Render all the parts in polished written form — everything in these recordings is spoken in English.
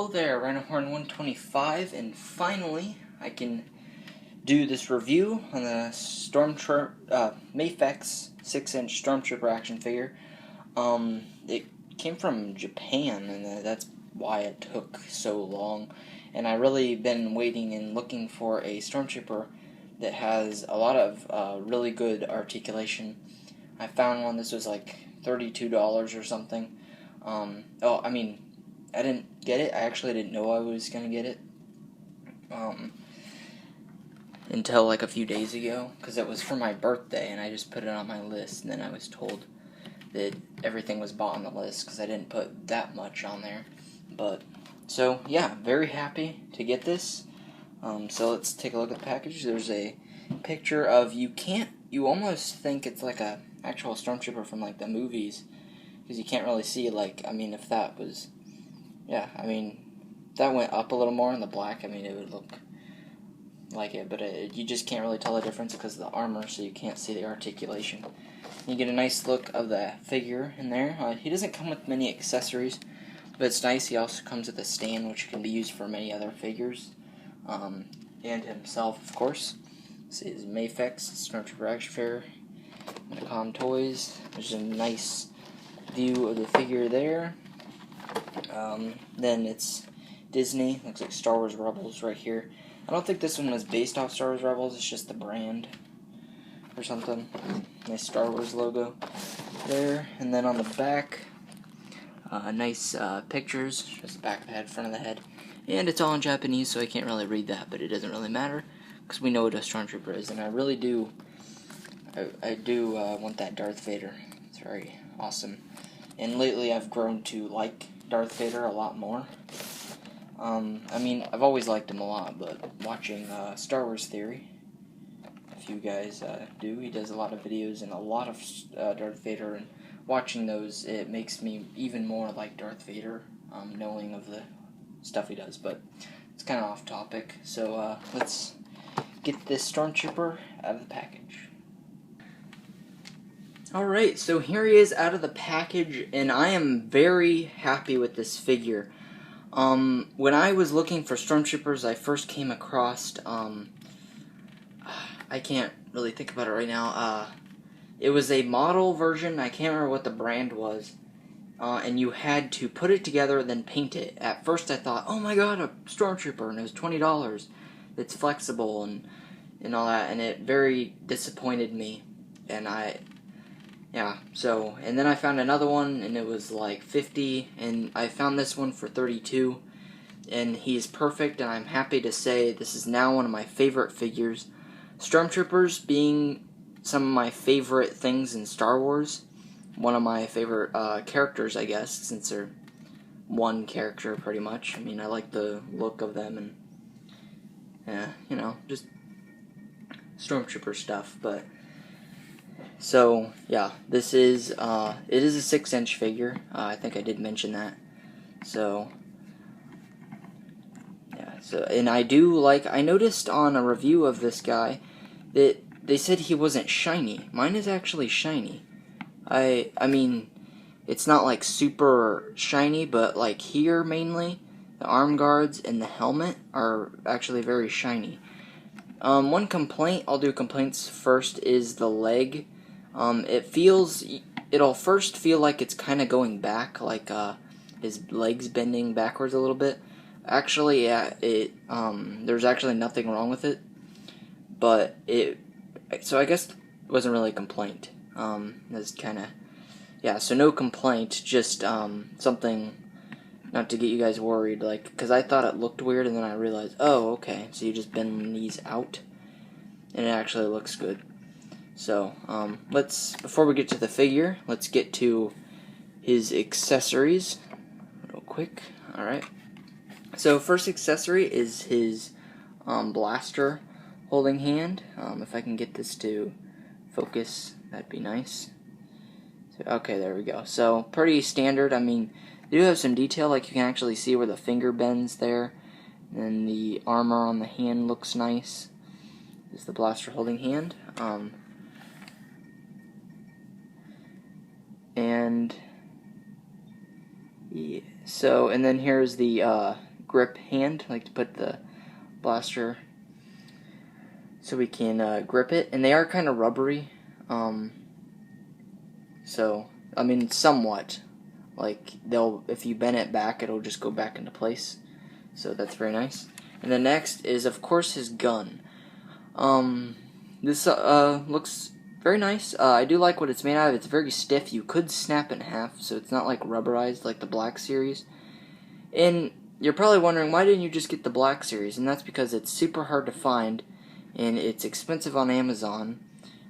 there, Rhinohorn 125, and finally I can do this review on the MAFEX 6-inch Stormtrooper action figure. It came from Japan, and that's why it took so long. And I really been waiting and looking for a Stormtrooper that has a lot of really good articulation. I found one. This was like $32 or something. I didn't get it. I actually didn't know I was going to get it until like a few days ago, because it was for my birthday, and I just put it on my list, and then I was told that everything was bought on the list, because I didn't put that much on there. But, so, yeah, very happy to get this. So let's take a look at the package. There's a picture of, you almost think it's like a actual Stormtrooper from like the movies, because you can't really see, like, if that was, if that went up a little more in the black, it would look like it, but you just can't really tell the difference because of the armor, so you can't see the articulation. You get a nice look of the figure in there. He doesn't come with many accessories, but it's nice. He also comes with a stand, which can be used for many other figures, and himself, of course. This is MAFEX Stormtrooper action figure. Macom Toys. There's a nice view of the figure there. Then it's Disney. Looks like Star Wars Rebels right here. I don't think this one was based off Star Wars Rebels. It's just the brand or something. Nice Star Wars logo there. And then on the back, nice pictures. Just the back of the head, front of the head. And it's all in Japanese, so I can't really read that, but it doesn't really matter because we know what a Stormtrooper is. And I really do, I do want that Darth Vader. It's very awesome. And lately I've grown to like Darth Vader a lot more. I've always liked him a lot, but watching Star Wars Theory, if you guys do, he does a lot of videos and a lot of Darth Vader, and watching those, it makes me even more like Darth Vader, knowing of the stuff he does, but it's kind of off topic, so let's get this Stormtrooper out of the package. Alright, so here he is out of the package, and I am very happy with this figure. When I was looking for Stormtroopers, I first came across, I can't really think about it right now, it was a model version, I can't remember what the brand was, and you had to put it together and then paint it. At first I thought, oh my god, a Stormtrooper, and it was $20, it's flexible, and all that, and it very disappointed me, and and then I found another one, and it was like $50, and I found this one for $32, and he's perfect, and I'm happy to say this is now one of my favorite figures. Stormtroopers being some of my favorite things in Star Wars, one of my favorite characters, I guess, since they're one character pretty much. I like the look of them, and just Stormtrooper stuff, but so, yeah, this is, it is a 6-inch figure, I think I did mention that, so, yeah, and I noticed on a review of this guy, that they said he wasn't shiny. Mine is actually shiny. It's not, like, super shiny, but, like, here, mainly, the arm guards and the helmet are actually very shiny. One complaint, I'll do complaints first, is the leg. It'll first feel like it's kind of going back, like, his leg's bending backwards a little bit. Actually, there's actually nothing wrong with it, but so I guess it wasn't really a complaint. That's kind of, so no complaint, just, something, not to get you guys worried, like, because I thought it looked weird, and then I realized, oh, okay, so you just bend these out, and it actually looks good. So, before we get to the figure, let's get to his accessories real quick. Alright. So, first accessory is his blaster holding hand. If I can get this to focus, that'd be nice. So, okay, there we go. So, pretty standard. They do have some detail, like you can actually see where the finger bends there. And the armor on the hand looks nice. This is the blaster holding hand. And yeah, so, and then here's the grip hand, like to put the blaster so we can grip it. And they are kind of rubbery. So, I mean, somewhat. Like, if you bend it back, it'll just go back into place. So that's very nice. And the next is, of course, his gun. This looks very nice. I do like what it's made out of. It's very stiff. You could snap it in half, so it's not like rubberized like the Black Series. And you're probably wondering, why didn't you just get the Black Series? And that's because it's super hard to find, and it's expensive on Amazon,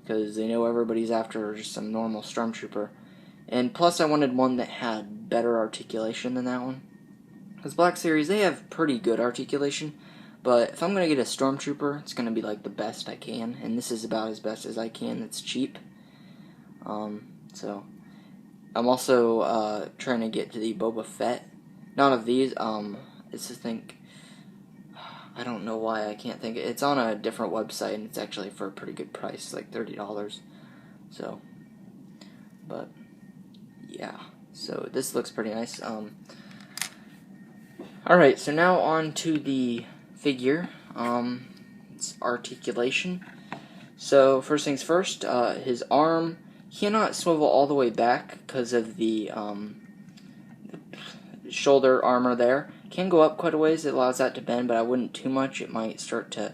because they know everybody's after just some normal stormtrooper. And plus, I wanted one that had better articulation than that one. Because Black Series, they have pretty good articulation, but if I'm going to get a stormtrooper, it's going to be like the best I can, and this is about as best as I can. It's cheap. So, I'm also trying to get to the Boba Fett. None of these, it's I think, I don't know why I can't think. It's on a different website, and it's actually for a pretty good price, like $30. So, but yeah. So this looks pretty nice. Alright, so now on to the figure. It's articulation. So first things first, his arm cannot swivel all the way back because of the shoulder armor there. Can go up quite a ways. It allows that to bend, but I wouldn't too much. It might start to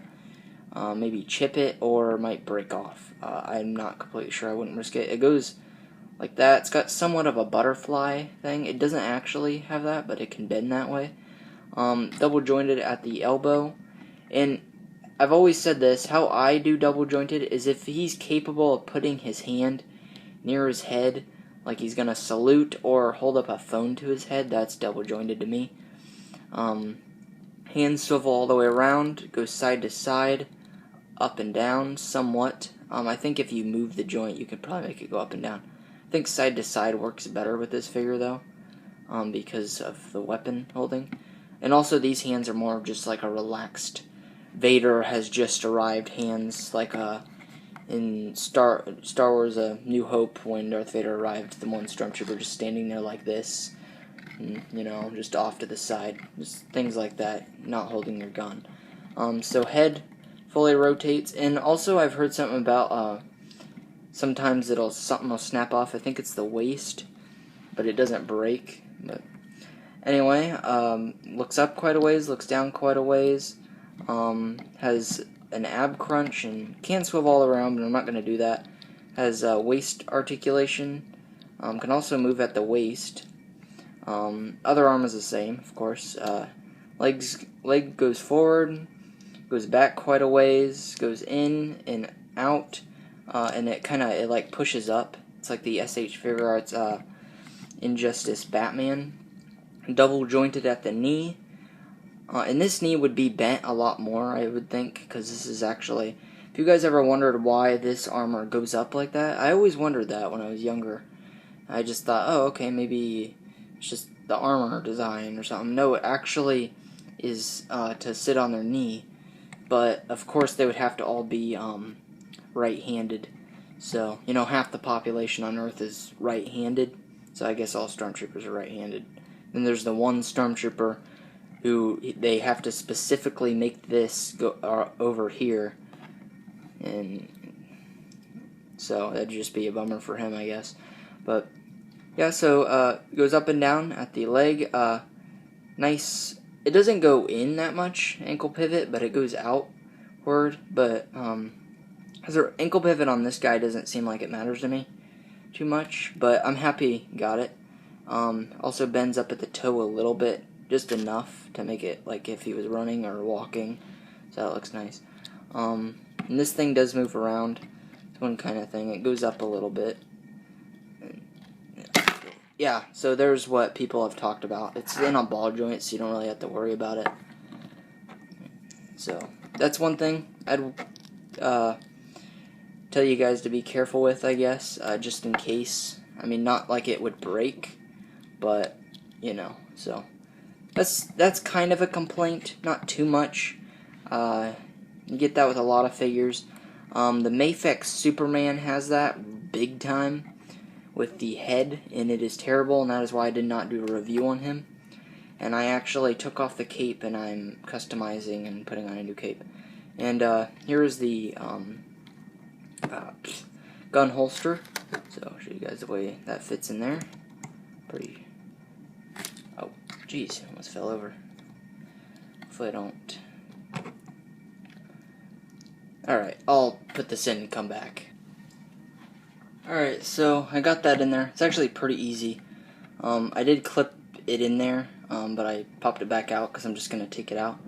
maybe chip it or might break off. I'm not completely sure. I wouldn't risk it. It goes like that. It's got somewhat of a butterfly thing. It doesn't actually have that, but it can bend that way. Double jointed at the elbow. And I've always said this, how I do double jointed is if he's capable of putting his hand near his head, like he's gonna salute or hold up a phone to his head, that's double jointed to me. Hands swivel all the way around, goes side to side, up and down somewhat. I think if you move the joint, you could probably make it go up and down. I think side to side works better with this figure though, because of the weapon holding. And also these hands are more of just like a relaxed Vader has just arrived hands, like in Star Wars A New Hope when Darth Vader arrived, the one stormtrooper just standing there like this, and, you know, just off to the side, just things like that, not holding your gun. So head fully rotates, and also I've heard something about sometimes something will snap off. I think it's the waist, but it doesn't break. But anyway, looks up quite a ways, looks down quite a ways. Has an ab crunch and can swivel all around, but I'm not going to do that. Has waist articulation. Can also move at the waist. Other arm is the same, of course. Leg goes forward, goes back quite a ways, goes in and out, and it like pushes up. It's like the SH Figure Arts Injustice Batman. Double jointed at the knee. And this knee would be bent a lot more, I would think, because this is actually... If you guys ever wondered why this armor goes up like that, I always wondered that when I was younger. I just thought, oh, okay, maybe it's just the armor design or something. No, it actually is to sit on their knee, but of course they would have to all be right-handed. So, you know, half the population on Earth is right-handed, so I guess all stormtroopers are right-handed. Then there's the one stormtrooper who they have to specifically make this go over here, and so that'd just be a bummer for him, I guess. But yeah, so goes up and down at the leg. Nice. It doesn't go in that much, ankle pivot, but it goes outward. But as an ankle pivot on this guy doesn't seem like it matters to me too much, but I'm happy got it. Also bends up at the toe a little bit, just enough to make it like if he was running or walking, so that looks nice. And this thing does move around. It's one kind of thing. It goes up a little bit. Yeah, so there's what people have talked about. It's in a ball joint, so you don't really have to worry about it. So that's one thing I'd tell you guys to be careful with, I guess, just in case. I mean, not like it would break, but you know, so that's kind of a complaint, not too much. You get that with a lot of figures. The MAFEX Superman has that big time with the head, and it is terrible, and that is why I did not do a review on him. and I actually took off the cape and I'm customizing and putting on a new cape. And here is the gun holster. So I'll show you guys the way that fits in there. Pretty. Oh, jeez, almost fell over. Hopefully I don't. Alright, I'll put this in and come back. Alright, so I got that in there. It's actually pretty easy. I did clip it in there, but I popped it back out because I'm just going to take it out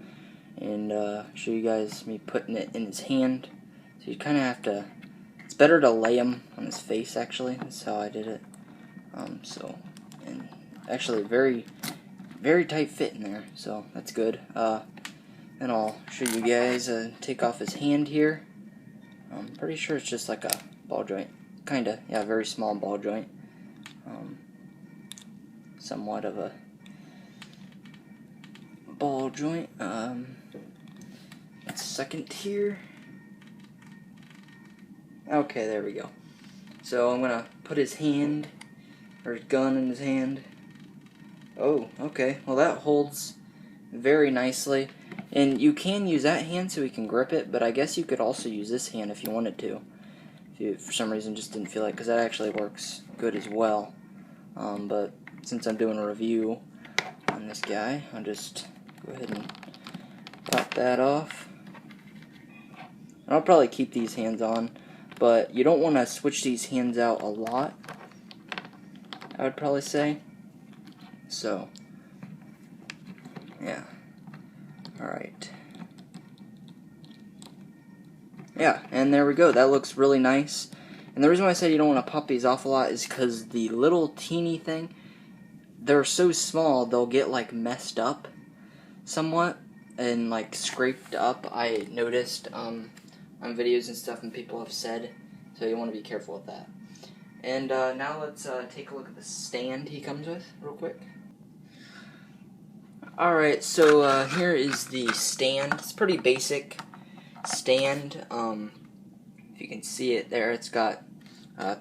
and show you guys me putting it in his hand. So you kind of have to, it's better to lay him on his face actually. That's how I did it. And actually very, very tight fit in there, so that's good. Then I'll show you guys take off his hand here. I'm pretty sure it's just like a ball joint. Kinda, yeah, very small ball joint. Somewhat of a ball joint. Second here. Okay, there we go. So I'm gonna put his hand, or his gun in his hand. Oh, okay. Well, that holds very nicely. And you can use that hand so he can grip it, but I guess you could also use this hand if you wanted to. If you, for some reason, just didn't feel like, because that actually works good as well. But since I'm doing a review on this guy, I'll just go ahead and pop that off. And I'll probably keep these hands on, but you don't want to switch these hands out a lot, I would probably say. So, yeah. Alright. Yeah, and there we go. That looks really nice. And the reason why I said you don't want to pop these off a lot is because the little teeny thing, they're so small, they'll get like messed up somewhat and like scraped up, I noticed on videos and stuff, and people have said. So you want to be careful with that. And now let's take a look at the stand he comes with real quick. Alright, so here is the stand. It's a pretty basic stand. If you can see it there, it's got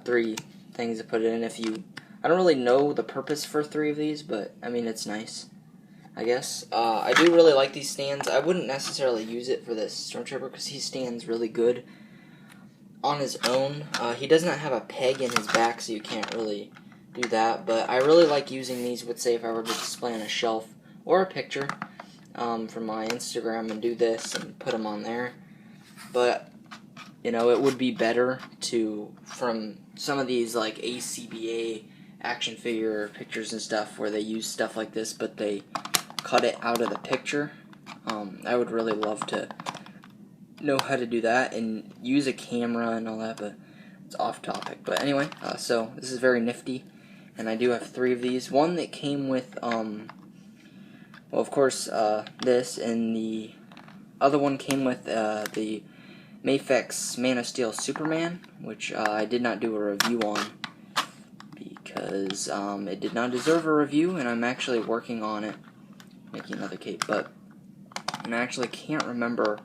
3 things to put it in. I don't really know the purpose for 3 of these, but I mean, it's nice, I guess. I do really like these stands. I wouldn't necessarily use it for this stormtrooper because he stands really good on his own. He does not have a peg in his back, so you can't really do that, but I really like using these with, say, if I were to display on a shelf or a picture from my Instagram and do this and put them on there. But, you know, it would be better to, from some of these like ACBA action figure pictures and stuff where they use stuff like this but they cut it out of the picture. I would really love to know how to do that and use a camera and all that, but it's off topic. But anyway, so this is very nifty, and I do have 3 of these. One that came with, well, of course, this, and the other one came with the MAFEX Man of Steel Superman, which I did not do a review on because it did not deserve a review, and I'm actually working on it, making another cape. And I actually can't remember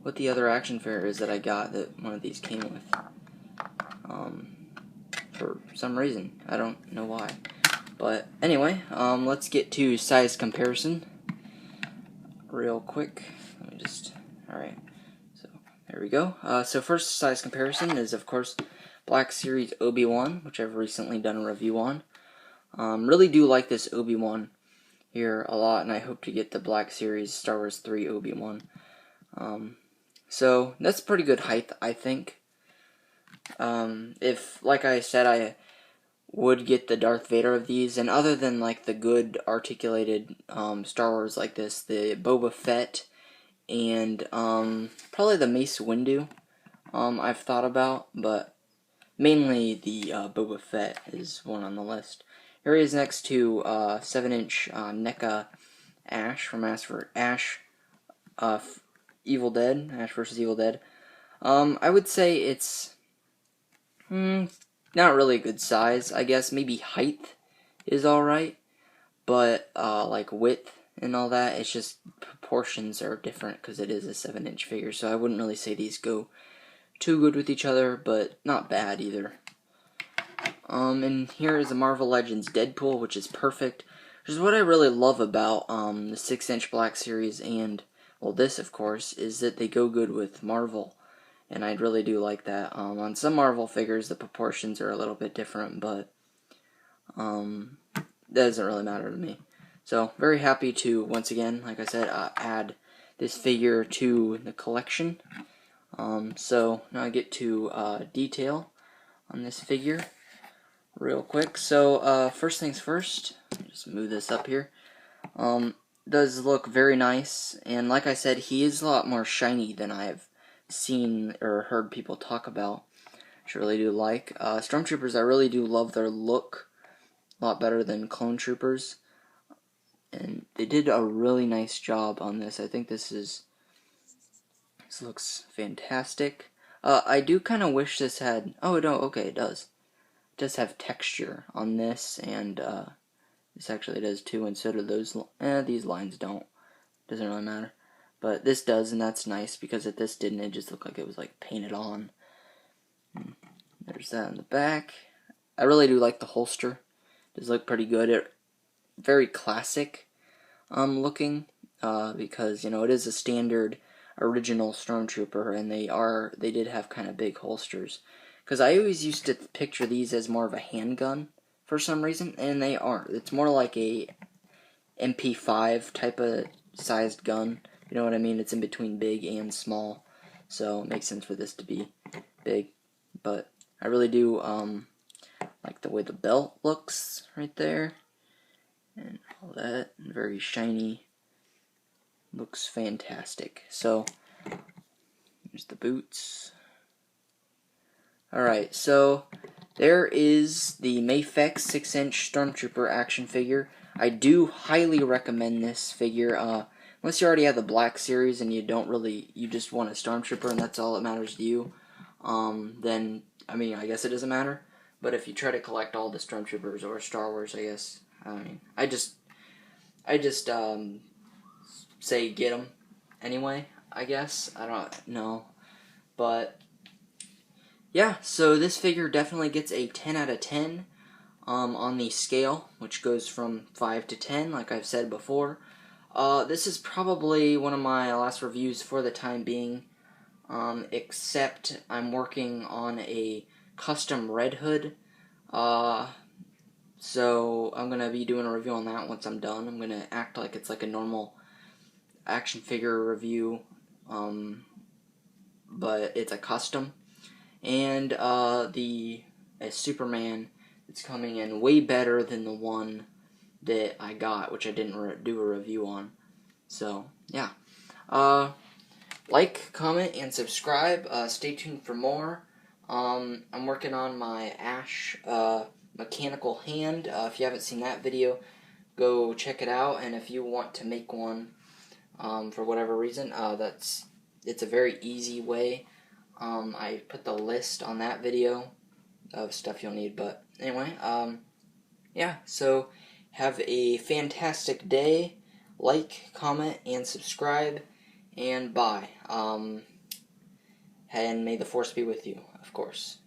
what the other action figure is that I got that one of these came with. For some reason, I don't know why. But anyway, let's get to size comparison real quick. Let me just, alright, so there we go. So first size comparison is, of course, Black Series Obi-Wan, which I've recently done a review on. Really do like this Obi-Wan here a lot, and I hope to get the Black Series Star Wars 3 Obi-Wan. So that's pretty good height, I think. If, like I said, I would get the Darth Vader of these, and other than like the good articulated Star Wars like this, the Boba Fett and probably the Mace Windu I've thought about, but mainly the Boba Fett is one on the list. Here he is next to 7-inch NECA Ash from Ash Evil Dead, Ash vs. Evil Dead. I would say it's not really a good size. I guess maybe height is alright, but like width and all that, it's just proportions are different because it is a 7-inch figure, so I wouldn't really say these go too good with each other, but not bad either. And here is the Marvel Legends Deadpool, which is perfect Which is what I really love about the 6-inch Black Series and, well, this, of course, is that they go good with Marvel. And I really do like that. On some Marvel figures, the proportions are a little bit different, but that doesn't really matter to me. So, very happy to, once again, like I said, add this figure to the collection. So, now I get to detail on this figure real quick. So, first things first, just move this up here. Does look very nice, and like I said, he is a lot more shiny than I've seen or heard people talk about, which I really do like. Stormtroopers, I really do love their look a lot better than clone troopers, and they did a really nice job on this. I think this looks fantastic. I do kind of wish this had, oh no, okay, it does. It does have texture on this, and this actually does too, and so do those, these lines don't. Doesn't really matter. But this does, and that's nice, because if this didn't, it just looked like it was like painted on. There's that in the back. I really do like the holster. It does look pretty good. It very classic looking, because, you know, it is a standard original Stormtrooper, and they did have kind of big holsters. Because I always used to picture these as more of a handgun for some reason, and they aren't. It's more like a MP5 type of sized gun. You know what I mean? It's in between big and small, so it makes sense for this to be big. But I really do like the way the belt looks right there, and all that, and very shiny. Looks fantastic. So here's the boots. Alright, so there is the MAFEX 6-inch Stormtrooper action figure. I do highly recommend this figure. Unless you already have the Black Series and you just want a Stormtrooper and that's all that matters to you, then, I mean, I guess it doesn't matter. But if you try to collect all the Stormtroopers or Star Wars, I guess, I mean, I just say get them anyway, I guess. I don't know. But yeah, so this figure definitely gets a 10 out of 10 on the scale, which goes from 5 to 10, like I've said before. This is probably one of my last reviews for the time being, except I'm working on a custom Red Hood, so I'm going to be doing a review on that once I'm done. I'm going to act like it's like a normal action figure review, but it's a custom. And a Superman is coming in way better than the one that I got, which I didn't do a review on. So, yeah. Like, comment, and subscribe. Stay tuned for more. I'm working on my Ash mechanical hand. If you haven't seen that video, go check it out. And if you want to make one for whatever reason, it's a very easy way. I put the list on that video of stuff you'll need, but anyway, yeah, so have a fantastic day. Like, comment, and subscribe, and bye. And may the Force be with you, of course.